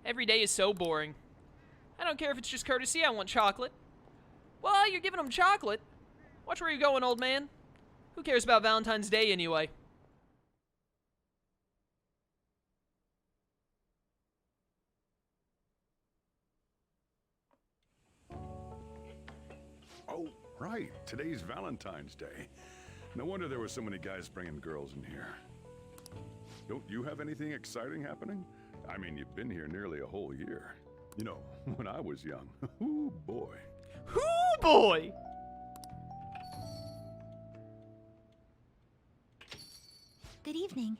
Every day is so boring. I don't care if it's just courtesy, I want chocolate. Well, you're giving them chocolate. Watch where you're going, old man. Who cares about Valentine's Day anyway? Oh, right. Today's Valentine's Day. No wonder there were so many guys bringing girls in here. Don't you have anything exciting happening? I mean, you've been here nearly a whole year. You know, when I was young. Ooh, boy. Ooh, boy! Good evening.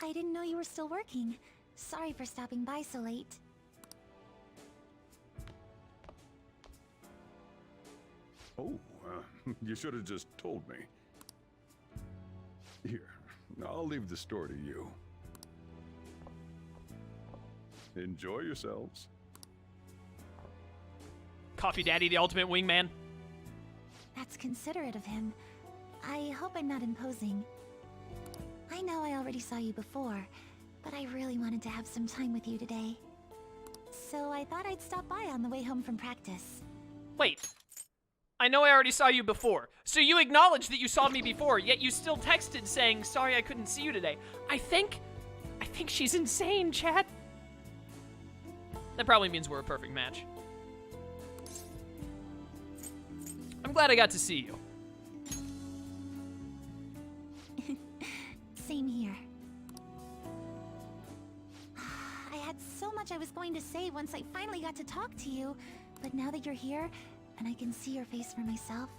I didn't know you were still working. Sorry for stopping by so late. Oh, you should have just told me. Here, I'll leave the store to you. Enjoy yourselves. Coffee Daddy, the ultimate wingman. That's considerate of him. I hope I'm not imposing. I know I already saw you before, but I really wanted to have some time with you today. So I thought I'd stop by on the way home from practice. Wait. I know I already saw you before. So you acknowledged that you saw me before, yet you still texted saying, sorry I couldn't see you today. I think she's insane, chat. That probably means we're a perfect match. I'm glad I got to see you. Same here. I had so much I was going to say once I finally got to talk to you, but now that you're here, and I can see your face for myself,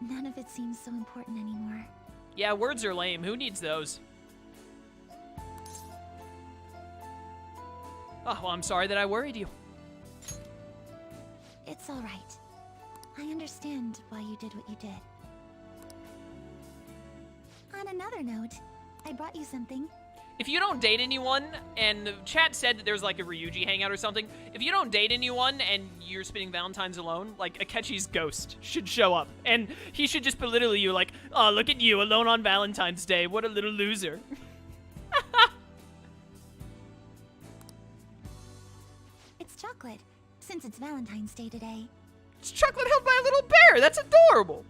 none of it seems so important anymore. Yeah, words are lame. Who needs those? Oh, well, I'm sorry that I worried you. It's all right. I understand why you did what you did. On another note, I brought you something. If you don't date anyone, and the chat said that there's like a Ryuji hangout or something, if you don't date anyone and you're spending Valentine's alone, like Akechi's ghost should show up. And he should just belittle you like, oh, look at you, alone on Valentine's Day. What a little loser. It's chocolate, since it's Valentine's Day today. It's chocolate held by a little bear. That's adorable.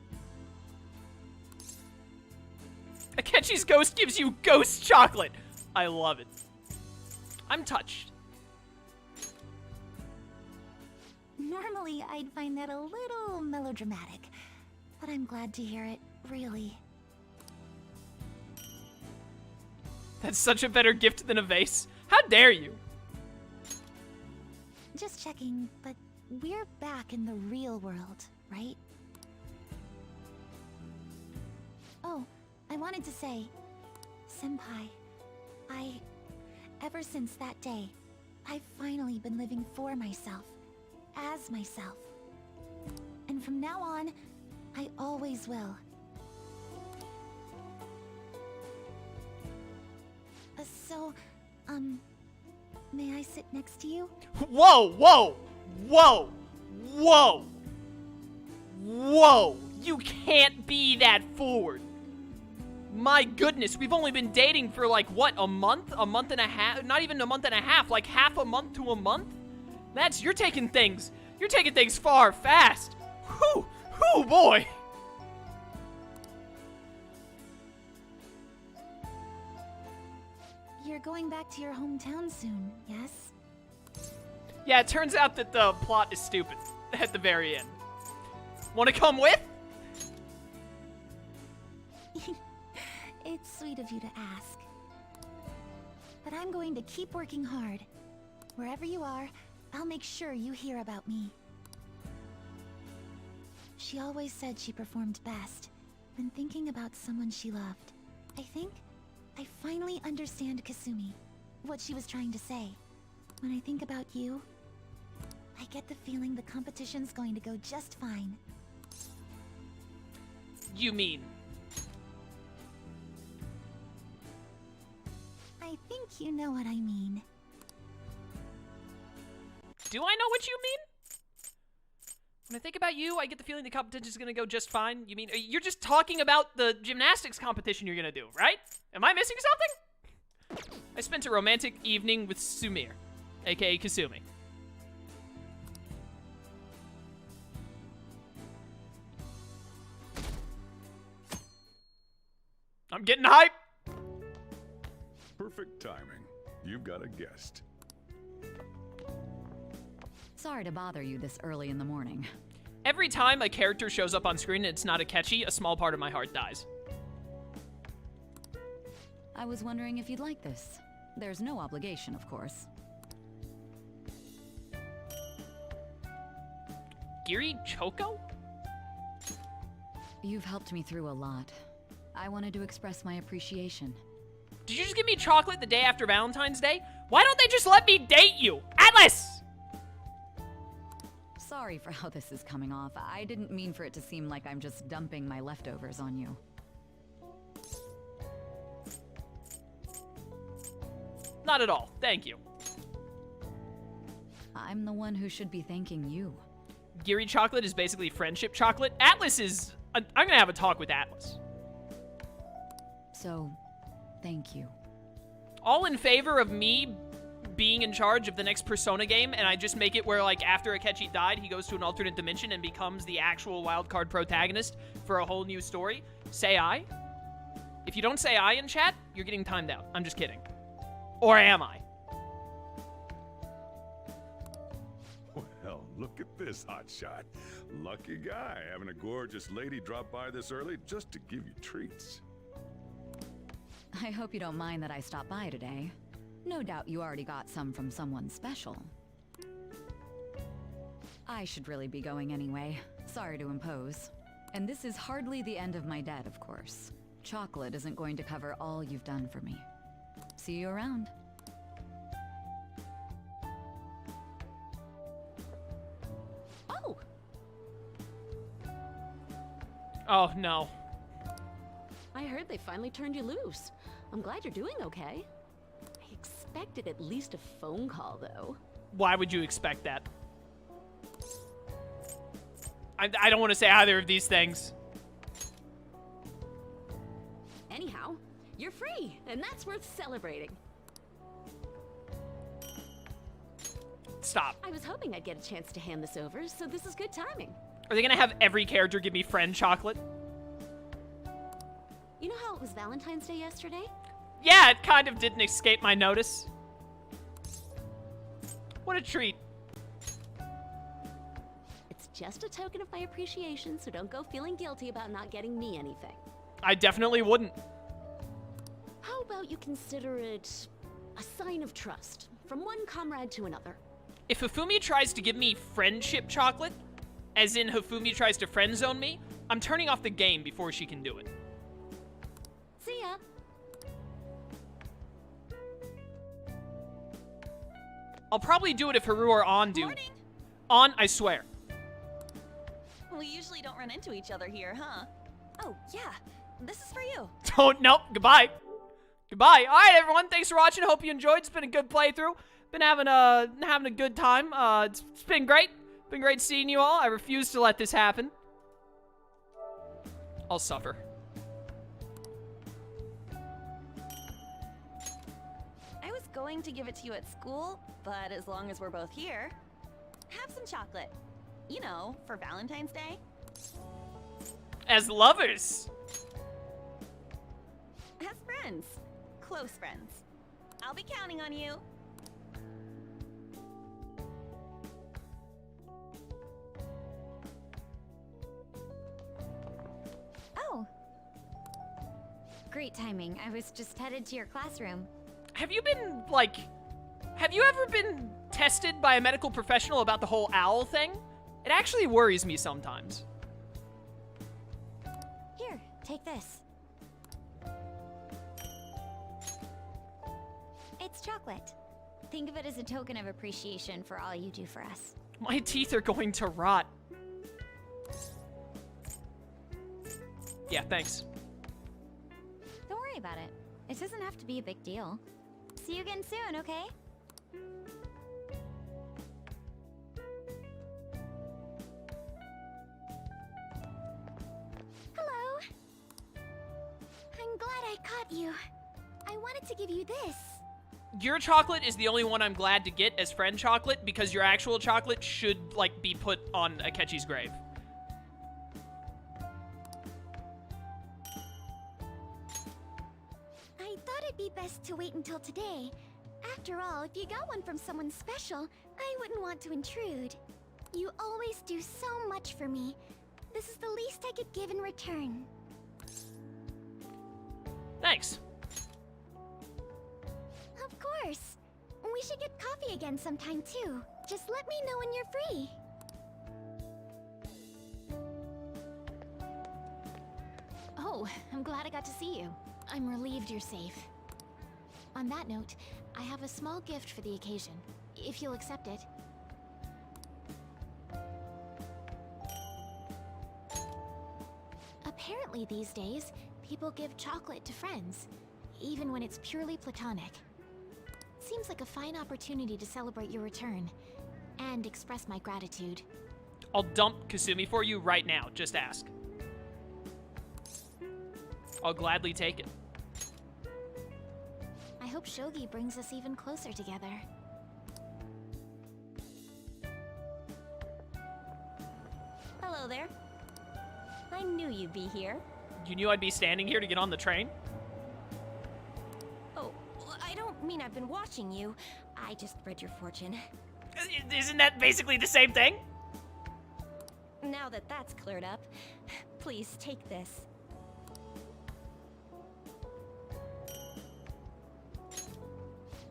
Akechi's ghost gives you ghost chocolate. I love it. I'm touched. Normally, I'd find that a little melodramatic, but I'm glad to hear it, really. That's such a better gift than a vase. How dare you? Just checking, but we're back in the real world, right? Oh, I wanted to say, Senpai, ever since that day, I've finally been living for myself, as myself. And from now on, I always will. So, may I sit next to you? Whoa, whoa, whoa, whoa, whoa. You can't be that forward. My goodness, we've only been dating for like, what, a month? A month and a half? Not even a month and a half, like half a month to a month? You're taking things far fast. Whew, boy. You're going back to your hometown soon, yes? Yeah, it turns out that the plot is stupid at the very end. Want to come with? It's sweet of you to ask. But I'm going to keep working hard. Wherever you are, I'll make sure you hear about me. She always said she performed best when thinking about someone she loved. I think I finally understand Kasumi, what she was trying to say. When I think about you, I get the feeling the competition's going to go just fine. You mean? I think you know what I mean. Do I know what you mean? When I think about you, I get the feeling the competition is going to go just fine. You mean, you're just talking about the gymnastics competition you're going to do, right? Am I missing something? I spent a romantic evening with Sumire, aka Kasumi. I'm getting hype. Perfect timing. You've got a guest. Sorry to bother you this early in the morning. Every time a character shows up on screen and it's not Akechi, a small part of my heart dies. I was wondering if you'd like this. There's no obligation, of course. Giri Choco? You've helped me through a lot. I wanted to express my appreciation. Did you just give me chocolate the day after Valentine's Day? Why don't they just let me date you? Atlus! Sorry for how this is coming off. I didn't mean for it to seem like I'm just dumping my leftovers on you. Not at all. Thank you. I'm the one who should be thanking you. Giri chocolate is basically friendship chocolate. Atlus is... I'm gonna have a talk with Atlus. So, thank you. All in favor of me being in charge of the next Persona game, and I just make it where, like, after Akechi died, he goes to an alternate dimension and becomes the actual wildcard protagonist for a whole new story? Say aye? If you don't say aye in chat, you're getting timed out. I'm just kidding. Or am I? Well, look at this hotshot. Lucky guy having a gorgeous lady drop by this early just to give you treats. I hope you don't mind that I stopped by today. No doubt you already got some from someone special. I should really be going anyway. Sorry to impose. And this is hardly the end of my debt, of course. Chocolate isn't going to cover all you've done for me. See you around. Oh! Oh, no. I heard they finally turned you loose. I'm glad you're doing okay. I expected at least a phone call, though. Why would you expect that? I don't want to say either of these things. Anyhow, you're free, and that's worth celebrating. Stop. I was hoping I'd get a chance to hand this over, so this is good timing. Are they gonna have every character give me friend chocolate? You know how it was Valentine's Day yesterday? Yeah, it kind of didn't escape my notice. What a treat. It's just a token of my appreciation, so don't go feeling guilty about not getting me anything. I definitely wouldn't. How about you consider it a sign of trust from one comrade to another? If Hifumi tries to give me friendship chocolate, as in Hifumi tries to friend zone me, I'm turning off the game before she can do it. See ya. I'll probably do it if Haru or On do. Morning. On, I swear. We usually don't run into each other here, huh? Oh, yeah. This is for you. Don't, nope, goodbye. Goodbye. All right, everyone, thanks for watching. Hope you enjoyed. It's been a good playthrough. Been having a good time. It's been great. Been great seeing you all. I refuse to let this happen. I'll suffer. I was going to give it to you at school, but as long as we're both here, have some chocolate. You know, for Valentine's Day. As lovers. As friends. Close friends. I'll be counting on you. Oh. Great timing. I was just headed to your classroom. Have you been, like... Have you ever been tested by a medical professional about the whole owl thing? It actually worries me sometimes. Here, take this. It's chocolate. Think of it as a token of appreciation for all you do for us. My teeth are going to rot. Yeah, thanks. Don't worry about it. It doesn't have to be a big deal. See you again soon, okay? Hello. I'm glad I caught you. I wanted to give you this. Your chocolate is the only one I'm glad to get as friend chocolate, because your actual chocolate should, like, be put on Akechi's grave. I thought it'd be best to wait until today. After all, if you got one from someone special, I wouldn't want to intrude. You always do so much for me. This is the least I could give in return. Thanks. Of course. We should get coffee again sometime too. Just let me know when you're free. Oh, I'm glad I got to see you. I'm relieved you're safe. On that note, I have a small gift for the occasion, if you'll accept it. Apparently these days, people give chocolate to friends, even when it's purely platonic. Seems like a fine opportunity to celebrate your return, and express my gratitude. I'll dump Kasumi for you right now. Just ask. I'll gladly take it. I hope Shogi brings us even closer together. Hello there. I knew you'd be here. You knew I'd be standing here to get on the train? Oh, I don't mean I've been watching you. I just read your fortune. Isn't that basically the same thing? Now that that's cleared up, please take this.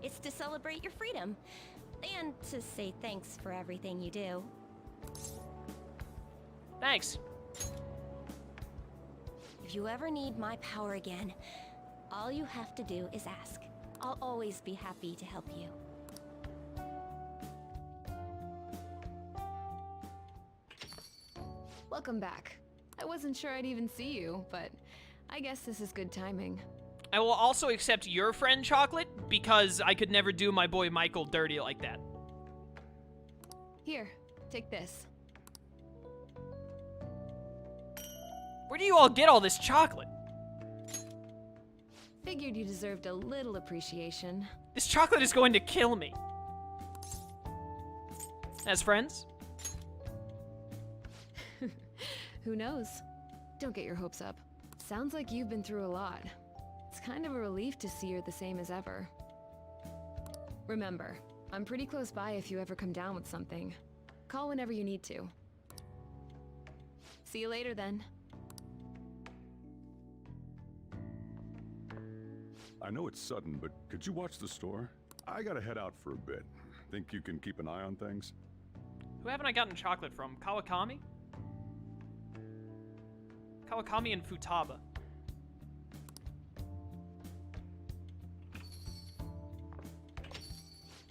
It's to celebrate your freedom, and to say thanks for everything you do. Thanks. If you ever need my power again, all you have to do is ask. I'll always be happy to help you. Welcome back. I wasn't sure I'd even see you, but I guess this is good timing. I will also accept your friend chocolate, because I could never do my boy Michael dirty like that. Here, take this. Where do you all get all this chocolate? Figured you deserved a little appreciation. This chocolate is going to kill me. As friends? Who knows? Don't get your hopes up. Sounds like you've been through a lot. It's kind of a relief to see you're the same as ever. Remember, I'm pretty close by if you ever come down with something. Call whenever you need to. See you later then. I know it's sudden, but could you watch the store? I gotta head out for a bit. Think you can keep an eye on things? Who haven't I gotten chocolate from? Kawakami? Kawakami and Futaba.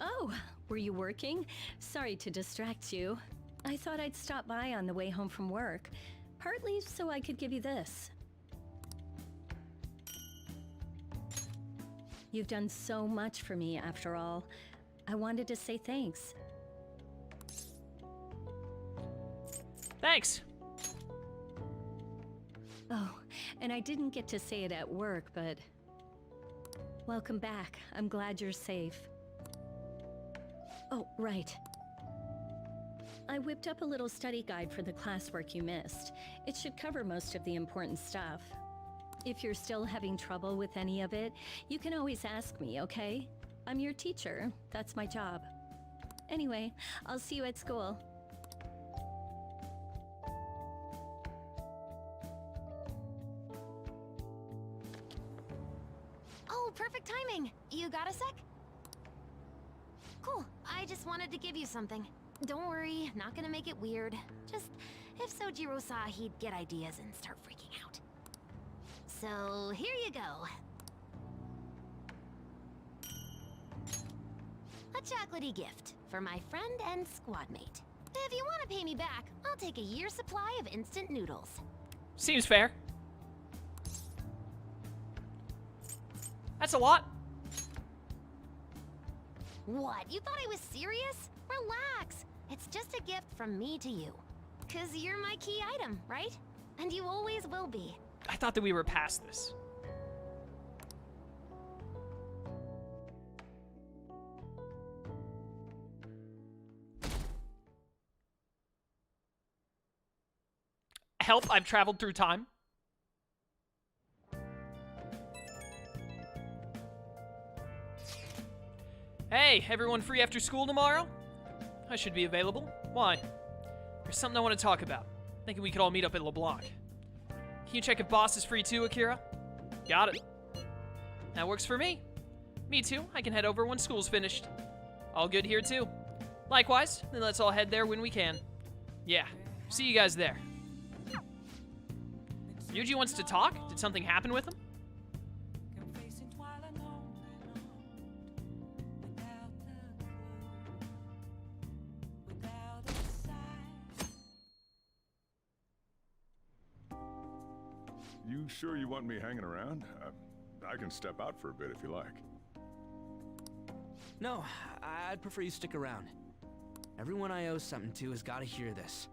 Oh, were you working? Sorry to distract you. I thought I'd stop by on the way home from work, partly so I could give you this. You've done so much for me, after all. I wanted to say thanks. Thanks. Oh, and I didn't get to say it at work, but... Welcome back. I'm glad you're safe. Oh, right. I whipped up a little study guide for the classwork you missed. It should cover most of the important stuff. If you're still having trouble with any of it, you can always ask me, okay? I'm your teacher. That's my job. Anyway, I'll see you at school. Oh, perfect timing! You got a sec? Cool, I just wanted to give you something. Don't worry, not gonna make it weird. Just, if Sojiro saw, he'd get ideas and start freaking out. So, here you go. A chocolatey gift for my friend and squad mate. If you want to pay me back, I'll take a year's supply of instant noodles. Seems fair. That's a lot. What? You thought I was serious? Relax. It's just a gift from me to you. 'Cause you're my key item, right? And you always will be. I thought that we were past this. help, I've traveled through time. Hey, everyone free after school tomorrow? I should be available. Why? There's something I want to talk about. Thinking we could all meet up at LeBlanc. Can you check if Boss is free too, Akira? Got it. That works for me. Me too. I can head over when school's finished. All good here too. Likewise, then let's all head there when we can. Yeah, see you guys there. Yuji wants to talk? Did something happen with him? You sure you want me hanging around? I can step out for a bit if you like. No, I'd prefer you stick around. Everyone I owe something to has got to hear this.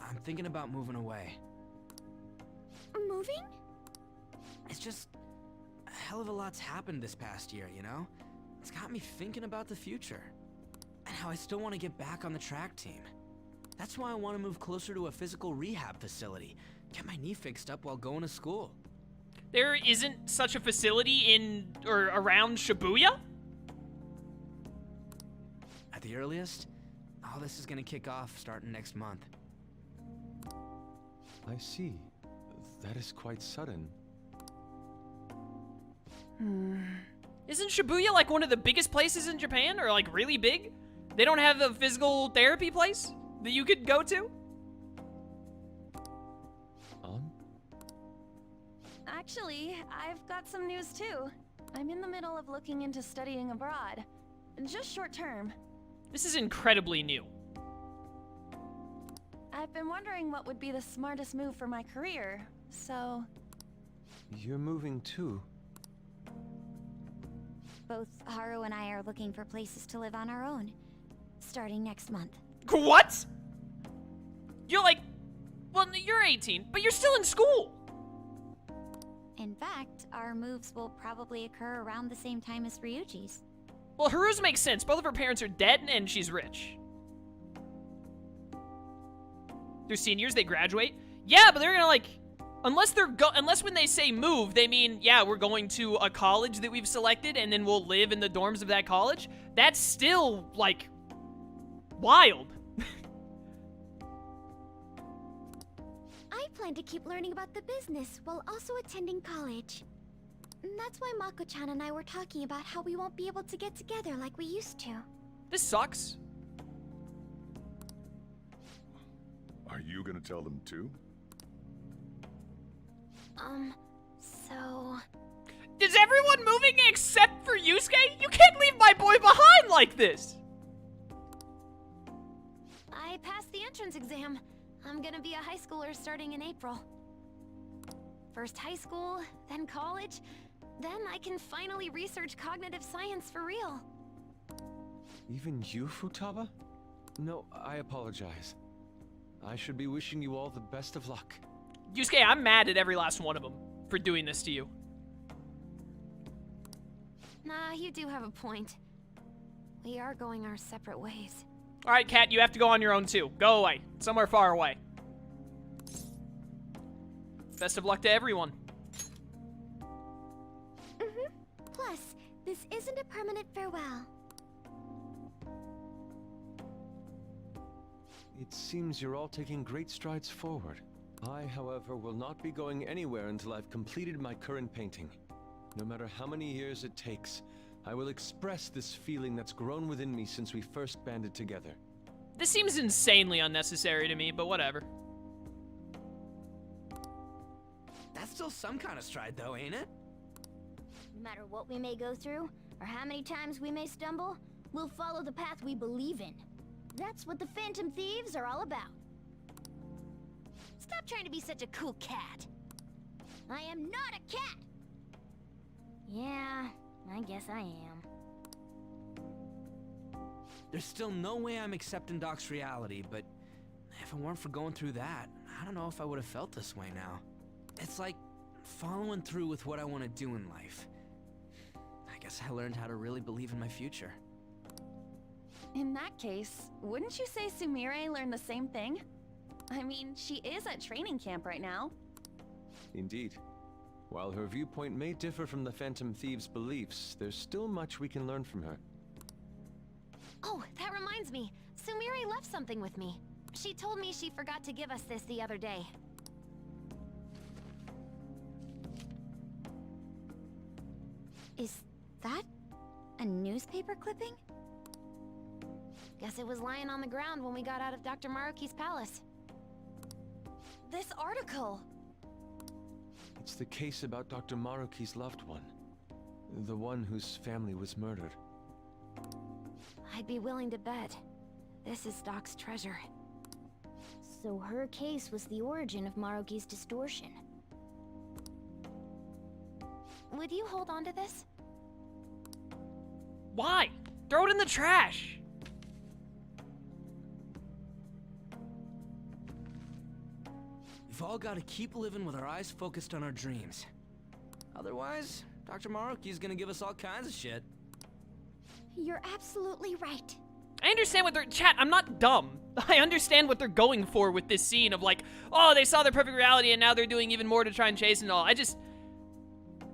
I'm thinking about moving away. Moving? It's just a hell of a lot's happened this past year, you know? It's got me thinking about the future. And how I still want to get back on the track team. That's why I want to move closer to a physical rehab facility. Get my knee fixed up while going to school. There isn't such a facility in or around Shibuya? At the earliest, all this is gonna kick off starting next month. I see. That is quite sudden. Isn't Shibuya like one of the biggest places in Japan? Or like really big? They don't have a physical therapy place that you could go to? Actually, I've got some news too. I'm in the middle of looking into studying abroad. Just short term. This is incredibly new. I've been wondering what would be the smartest move for my career, so... You're moving too. Both Haru and I are looking for places to live on our own, starting next month. What? You're like... Well, you're 18, but you're still in school! In fact, our moves will probably occur around the same time as Ryuji's. Well, Haru's makes sense. Both of her parents are dead, and she's rich. They're seniors, they graduate. Yeah, but they're gonna like... Unless when they say move, they mean, yeah, we're going to a college that we've selected, and then we'll live in the dorms of that college. That's still, like... wild. I plan to keep learning about the business while also attending college. That's why Mako-chan and I were talking about how we won't be able to get together like we used to. This sucks. Are you gonna tell them too? So... Is everyone moving except for Yusuke? You can't leave my boy behind like this! I passed the entrance exam. I'm gonna be a high schooler starting in April. First high school, then college, then I can finally research cognitive science for real. Even you, Futaba? No, I apologize. I should be wishing you all the best of luck. Yusuke, I'm mad at every last one of them for doing this to you. Nah, you do have a point. We are going our separate ways. Alright, Kat, you have to go on your own too. Go away. Somewhere far away. Best of luck to everyone. Plus, this isn't a permanent farewell. It seems you're all taking great strides forward. I, however, will not be going anywhere until I've completed my current painting. No matter how many years it takes, I will express this feeling that's grown within me since we first banded together. This seems insanely unnecessary to me, but whatever. That's still some kind of stride though, ain't it? No matter what we may go through, or how many times we may stumble, we'll follow the path we believe in. That's what the Phantom Thieves are all about. Stop trying to be such a cool cat. I am not a cat! Yeah, I guess I am. There's still no way I'm accepting Doc's reality, but if it weren't for going through that, I don't know if I would have felt this way now. It's like following through with what I want to do in life. I guess I learned how to really believe in my future. In that case, wouldn't you say Sumire learned the same thing? I mean, she is at training camp right now. Indeed. While her viewpoint may differ from the Phantom Thief's beliefs, there's still much we can learn from her. Oh, that reminds me. Sumire left something with me. She told me she forgot to give us this the other day. Is that a newspaper clipping? Guess it was lying on the ground when we got out of Dr. Maruki's palace. This article! It's the case about Dr. Maruki's loved one. The one whose family was murdered. I'd be willing to bet. This is Doc's treasure. So her case was the origin of Maruki's distortion. Would you hold on to this? Why? Throw it in the trash. We've all got to keep living with our eyes focused on our dreams. Otherwise, Dr. Maruki's gonna give us all kinds of shit. You're absolutely right. I understand what they're— Chat, I'm not dumb. I understand what they're going for with this scene of like, oh, they saw their perfect reality and now they're doing even more to try and chase and all.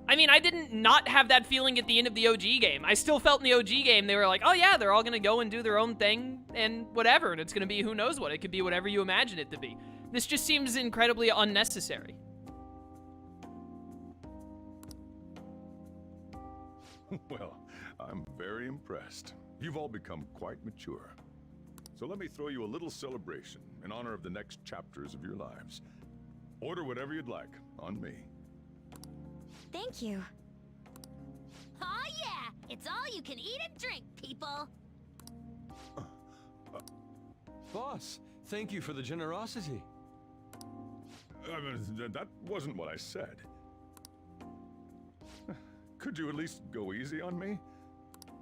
I mean, I didn't not have that feeling at the end of the OG game. I still felt in the OG game, they were like, oh yeah, they're all gonna go and do their own thing and whatever, and it's gonna be who knows what. It could be whatever you imagine it to be. This just seems incredibly unnecessary. Well, I'm very impressed. You've all become quite mature. So let me throw you a little celebration in honor of the next chapters of your lives. Order whatever you'd like, on me. Thank you. Oh yeah! It's all you can eat and drink, people! Boss, thank you for the generosity. That wasn't what I said. Could you at least go easy on me?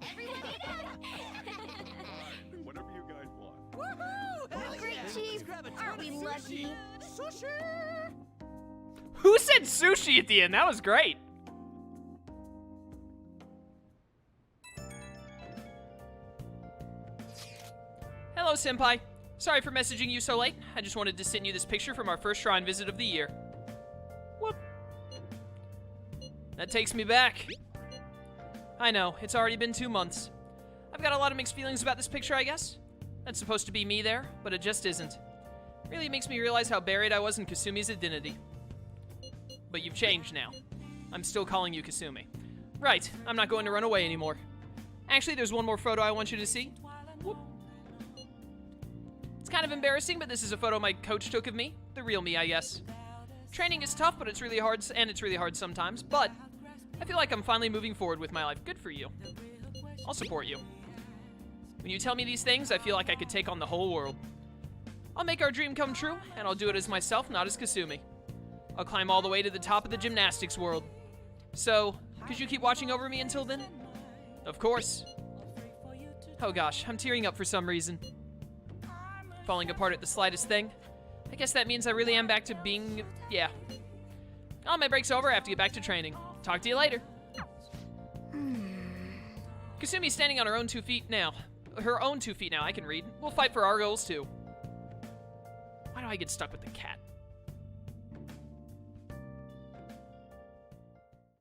Everyone eat Whatever you guys want. Woohoo! Great, Chief! Aren't we lucky? Who said sushi at the end? That was great. Hello, Senpai. Sorry for messaging you so late. I just wanted to send you this picture from our first shrine visit of the year. Whoop. That takes me back. I know, it's already been 2 months. I've got a lot of mixed feelings about this picture, I guess. That's supposed to be me there, but it just isn't. Really makes me realize how buried I was in Kasumi's identity. But you've changed now. I'm still calling you Kasumi. Right, I'm not going to run away anymore. Actually, there's one more photo I want you to see. Whoop. It's kind of embarrassing, but this is a photo my coach took of me. The real me, I guess. Training is tough, but it's really hard, and it's really hard sometimes, but I feel like I'm finally moving forward with my life. Good for you. I'll support you. When you tell me these things, I feel like I could take on the whole world. I'll make our dream come true, and I'll do it as myself, not as Kasumi. I'll climb all the way to the top of the gymnastics world. So, could you keep watching over me until then? Of course. Oh gosh, I'm tearing up for some reason. Falling apart at the slightest thing. I guess that means I really am back to being, yeah. Oh, my break's over, I have to get back to training. Talk to you later. Kasumi's standing on her own 2 feet now. Her own 2 feet now, I can read. We'll fight for our goals too. Why do I get stuck with the cat?